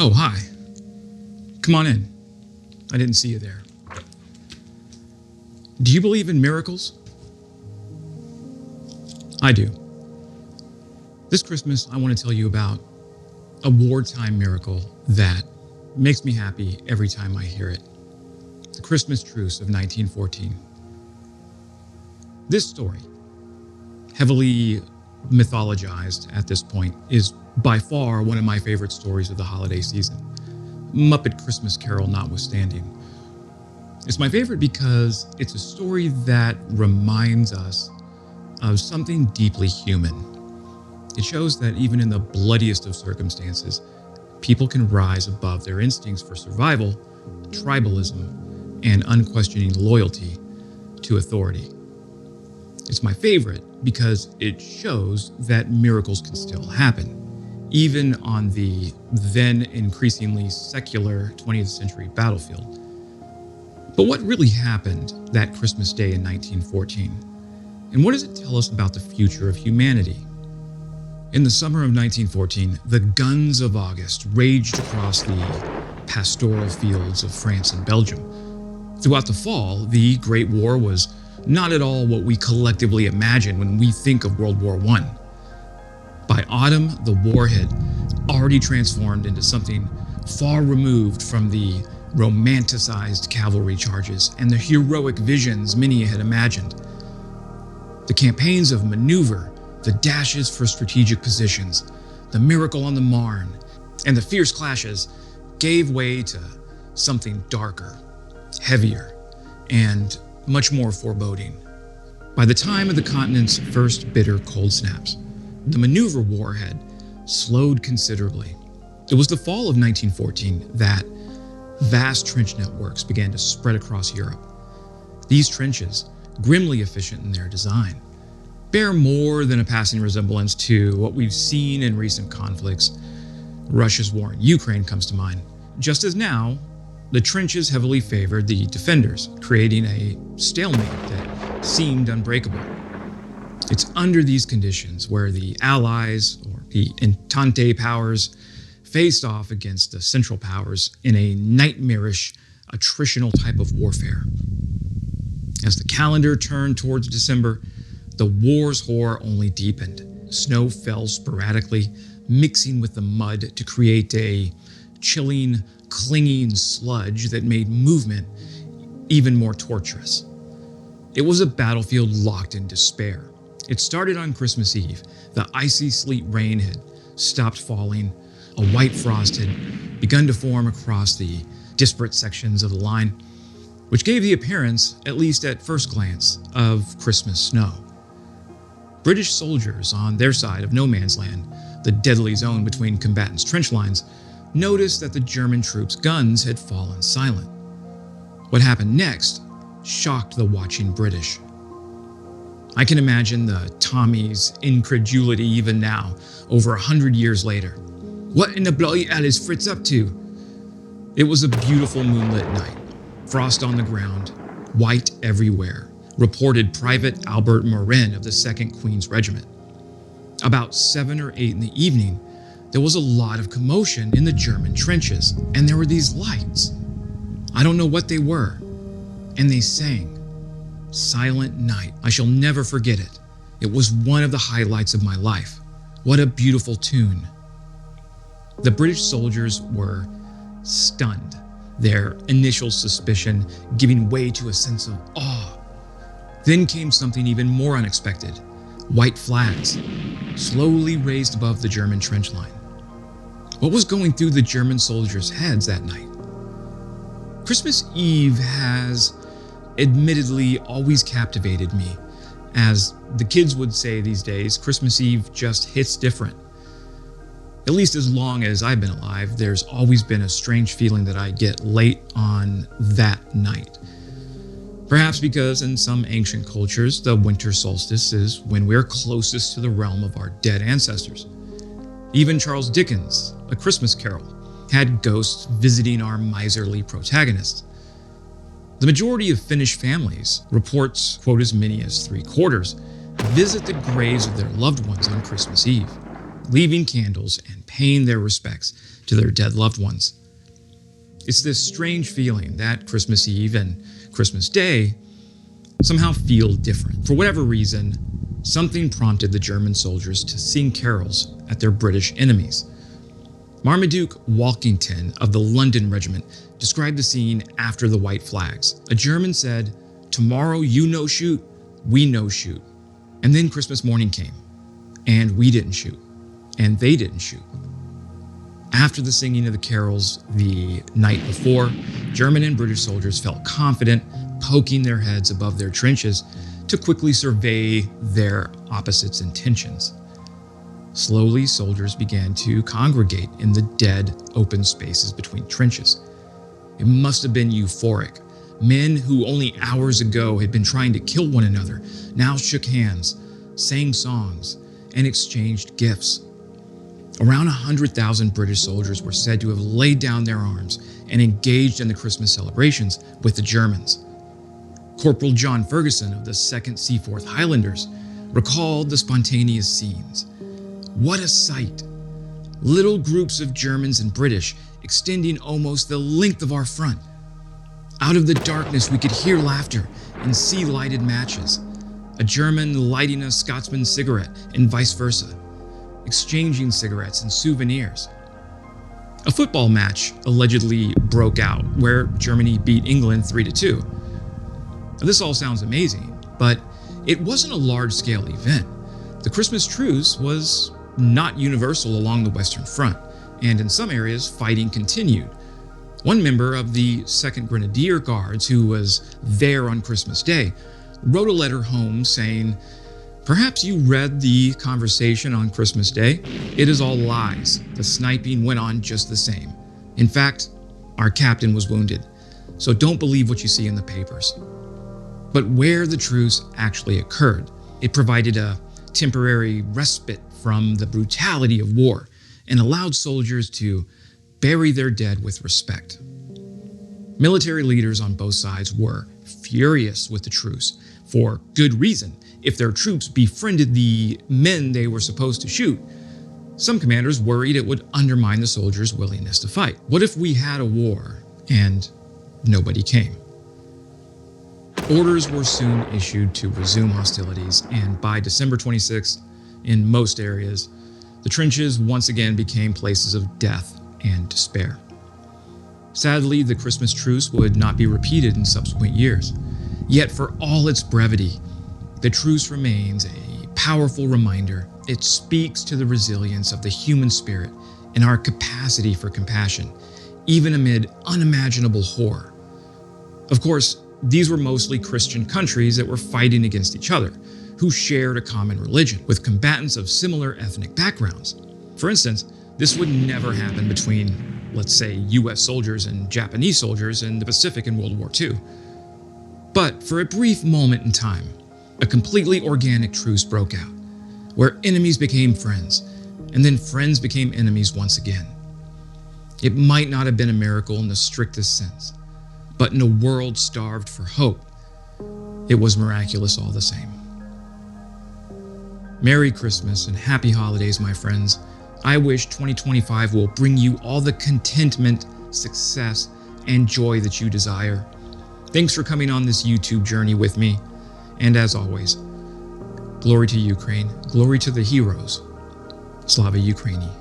Oh, hi. Come on in. I didn't see you there. Do you believe in miracles? I do. This Christmas, I want to tell you about a wartime miracle that makes me happy every time I hear it. The Christmas Truce of 1914. This story, heavily mythologized at this point, is by far one of my favorite stories of the holiday season, Muppet Christmas Carol notwithstanding. It's my favorite because it's a story that reminds us of something deeply human. It shows that even in the bloodiest of circumstances, people can rise above their instincts for survival, tribalism, and unquestioning loyalty to authority. It's my favorite because it shows that miracles can still happen, even on the then increasingly secular 20th century battlefield. But what really happened that Christmas Day in 1914? And what does it tell us about the future of humanity? In the summer of 1914, the guns of August raged across the pastoral fields of France and Belgium. Throughout the fall, the Great War was not at all what we collectively imagine when we think of World War I. By autumn, the war had already transformed into something far removed from the romanticized cavalry charges and the heroic visions many had imagined. The campaigns of maneuver, the dashes for strategic positions, the miracle on the Marne, and the fierce clashes gave way to something darker, heavier, and much more foreboding. By the time of the continent's first bitter cold snaps, the maneuver war had slowed considerably. It was the fall of 1914 that vast trench networks began to spread across Europe. These trenches, grimly efficient in their design, bear more than a passing resemblance to what we've seen in recent conflicts. Russia's war in Ukraine comes to mind. Just as now, the trenches heavily favored the defenders, creating a stalemate that seemed unbreakable. It's under these conditions where the Allies, or the Entente powers, faced off against the Central Powers in a nightmarish, attritional type of warfare. As the calendar turned towards December, the war's horror only deepened. Snow fell sporadically, mixing with the mud to create a chilling, clinging sludge that made movement even more torturous. It was a battlefield locked in despair. It started on Christmas Eve. The icy sleet rain had stopped falling. A white frost had begun to form across the disparate sections of the line, which gave the appearance, at least at first glance, of Christmas snow. British soldiers on their side of no man's land, the deadly zone between combatants' trench lines, noticed that the German troops' guns had fallen silent. What happened next shocked the watching British. I can imagine the Tommies' incredulity even now, over 100 years later. What in the bloody hell is Fritz up to? It was a beautiful moonlit night. Frost on the ground, white everywhere, reported Private Albert Morin of the 2nd Queen's Regiment. About 7 or 8 in the evening, there was a lot of commotion in the German trenches, and there were these lights. I don't know what they were, and they sang. Silent Night. I shall never forget it. It was one of the highlights of my life. What a beautiful tune. The British soldiers were stunned, their initial suspicion giving way to a sense of awe. Then came something even more unexpected. White flags, slowly raised above the German trench line. What was going through the German soldiers' heads that night? Christmas Eve has admittedly always captivated me. As the kids would say these days, Christmas Eve just hits different. At least as long as I've been alive, there's always been a strange feeling that I get late on that night. Perhaps because in some ancient cultures, the winter solstice is when we're closest to the realm of our dead ancestors. Even Charles Dickens, A Christmas Carol, had ghosts visiting our miserly protagonists. The majority of Finnish families, reports quote as many as 3/4, visit the graves of their loved ones on Christmas Eve. leaving candles and paying their respects to their dead loved ones. It's this strange feeling that Christmas Eve and Christmas Day somehow feel different. For whatever reason, something prompted the German soldiers to sing carols at their British enemies. Marmaduke Walkington of the London Regiment described the scene after the white flags. A German said, "Tomorrow you no shoot, we no shoot." And then Christmas morning came, and we didn't shoot, and they didn't shoot. After the singing of the carols the night before, German and British soldiers felt confident poking their heads above their trenches to quickly survey their opposites' intentions. Slowly, soldiers began to congregate in the dead, open spaces between trenches. It must have been euphoric. Men who only hours ago had been trying to kill one another now shook hands, sang songs, and exchanged gifts. Around 100,000 British soldiers were said to have laid down their arms and engaged in the Christmas celebrations with the Germans. Corporal John Ferguson of the 2nd Seaforth Highlanders recalled the spontaneous scenes. What a sight! Little groups of Germans and British extending almost the length of our front. Out of the darkness we could hear laughter and see lighted matches. A German lighting a Scotsman's cigarette and vice versa, exchanging cigarettes and souvenirs. A football match allegedly broke out where Germany beat England 3-2. Now, this all sounds amazing, but it wasn't a large-scale event. The Christmas Truce was not universal along the Western Front, and in some areas, fighting continued. One member of the 2nd Grenadier Guards, who was there on Christmas Day, wrote a letter home saying, "Perhaps you read the conversation on Christmas Day. It is all lies. The sniping went on just the same. In fact, our captain was wounded, so don't believe what you see in the papers." But where the truce actually occurred, it provided a temporary respite from the brutality of war and allowed soldiers to bury their dead with respect. Military leaders on both sides were furious with the truce, for good reason. If their troops befriended the men they were supposed to shoot, some commanders worried it would undermine the soldiers' willingness to fight. What if we had a war and nobody came? Orders were soon issued to resume hostilities, and by December 26th, in most areas, the trenches once again became places of death and despair. Sadly, the Christmas Truce would not be repeated in subsequent years. Yet for all its brevity, the truce remains a powerful reminder. It speaks to the resilience of the human spirit and our capacity for compassion, even amid unimaginable horror. Of course, these were mostly Christian countries that were fighting against each other, who shared a common religion, with combatants of similar ethnic backgrounds. For instance, this would never happen between, let's say, US soldiers and Japanese soldiers in the Pacific in World War II. But for a brief moment in time, a completely organic truce broke out, where enemies became friends, and then friends became enemies once again. It might not have been a miracle in the strictest sense, but in a world starved for hope, it was miraculous all the same. Merry Christmas and happy holidays, my friends. I wish 2025 will bring you all the contentment, success, and joy that you desire. Thanks for coming on this YouTube journey with me. And as always, glory to Ukraine, glory to the heroes. Slava Ukraini.